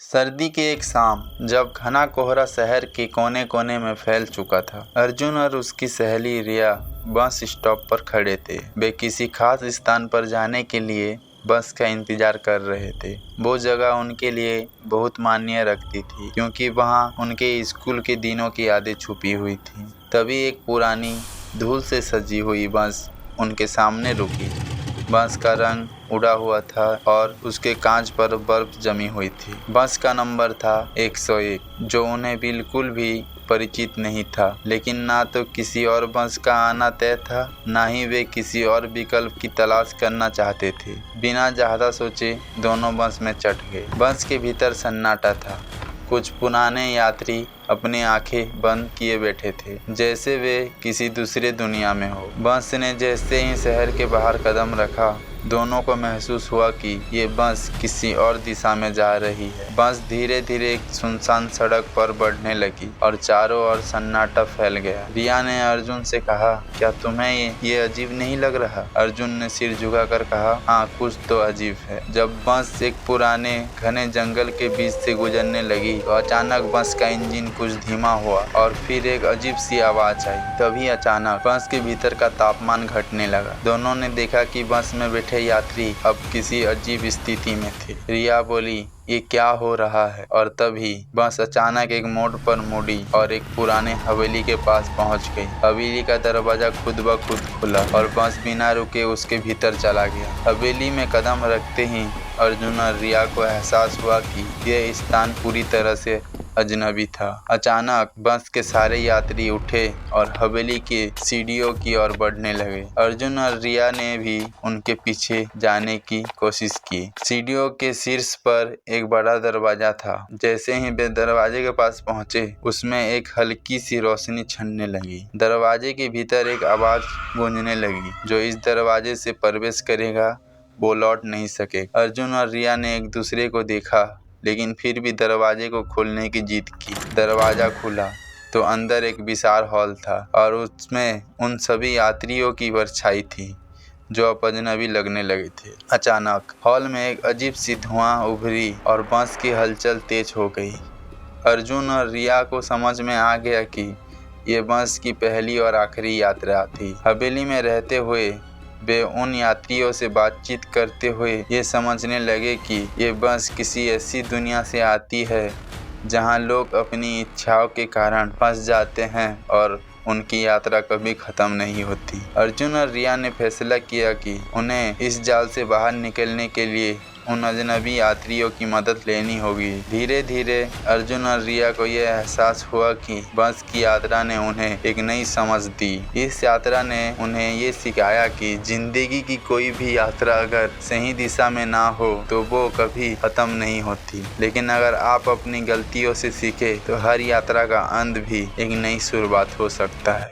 सर्दी की एक शाम, जब घना कोहरा शहर के कोने कोने में फैल चुका था, अर्जुन और उसकी सहेली रिया बस स्टॉप पर खड़े थे। वे किसी खास स्थान पर जाने के लिए बस का इंतजार कर रहे थे। वो जगह उनके लिए बहुत मायने रखती थी, क्योंकि वहाँ उनके स्कूल के दिनों की यादें छुपी हुई थीं। तभी एक पुरानी धूल से सजी हुई बस उनके सामने रुकी। बस का रंग उड़ा हुआ था और उसके कांच पर बर्फ जमी हुई थी। बस का नंबर था 101, जो उन्हें बिल्कुल भी परिचित नहीं था। लेकिन ना तो किसी और बस का आना तय था, ना ही वे किसी और विकल्प की तलाश करना चाहते थे। बिना ज़्यादा सोचे दोनों बस में चढ़ गए। बस के भीतर सन्नाटा था। कुछ पुराने यात्री अपनी आंखें बंद किए बैठे थे, जैसे वे किसी दूसरे दुनिया में हो। बस ने जैसे ही शहर के बाहर कदम रखा, दोनों को महसूस हुआ कि ये बस किसी और दिशा में जा रही है। बस धीरे धीरे एक सुनसान सड़क पर बढ़ने लगी और चारों ओर सन्नाटा फैल गया। रिया ने अर्जुन से कहा, क्या तुम्हें ये अजीब नहीं लग रहा? अर्जुन ने सिर झुकाकर कहा, हाँ, कुछ तो अजीब है। जब बस एक पुराने घने जंगल के बीच से गुजरने लगी तो अचानक बस का इंजन कुछ धीमा हुआ और फिर एक अजीब सी आवाज आई। तभी अचानक बस के भीतर का तापमान घटने लगा। दोनों ने देखा कि बस में बैठे यात्री अब किसी अजीब स्थिति में थे। रिया बोली, ये क्या हो रहा है? और तभी बस अचानक एक मोड़ पर मुड़ी और एक पुराने हवेली के पास पहुंच गई। हवेली का दरवाजा खुद ब खुद खुला और बस बिना रुके उसके भीतर चला गया। हवेली में कदम रखते ही अर्जुन और रिया को एहसास हुआ कि यह स्थान पूरी तरह से अजनबी था। अचानक बस के सारे यात्री उठे और हवेली के सीढ़ियों की ओर बढ़ने लगे। अर्जुन और रिया ने भी उनके पीछे जाने की कोशिश की। सीढ़ियों के शीर्ष पर एक बड़ा दरवाजा था। जैसे ही वे दरवाजे के पास पहुंचे, उसमें एक हल्की सी रोशनी छनने लगी। दरवाजे के भीतर एक आवाज गूंजने लगी, जो इस दरवाजे से प्रवेश करेगा वो लौट नहीं सके। अर्जुन और रिया ने एक दूसरे को देखा, लेकिन फिर भी दरवाजे को खोलने की जिद की। दरवाजा खुला तो अंदर एक विशाल हॉल था और उसमें उन सभी यात्रियों की परछाई थी जो अब अजनबी लगने लगे थे। अचानक हॉल में एक अजीब सी धुआं उभरी और बस की हलचल तेज हो गई। अर्जुन और रिया को समझ में आ गया कि ये बस की पहली और आखिरी यात्रा थी। हवेली में रहते हुए वे उन यात्रियों से बातचीत करते हुए ये समझने लगे कि ये बस किसी ऐसी दुनिया से आती है जहां लोग अपनी इच्छाओं के कारण फंस जाते हैं और उनकी यात्रा कभी खत्म नहीं होती। अर्जुन और रिया ने फैसला किया कि उन्हें इस जाल से बाहर निकलने के लिए उन अजनबी यात्रियों की मदद लेनी होगी। धीरे धीरे अर्जुन और रिया को यह एहसास हुआ कि बस की यात्रा ने उन्हें एक नई समझ दी। इस यात्रा ने उन्हें ये सिखाया कि जिंदगी की कोई भी यात्रा अगर सही दिशा में ना हो तो वो कभी खत्म नहीं होती, लेकिन अगर आप अपनी गलतियों से सीखे तो हर यात्रा का अंत भी एक नई शुरुआत हो सकता है।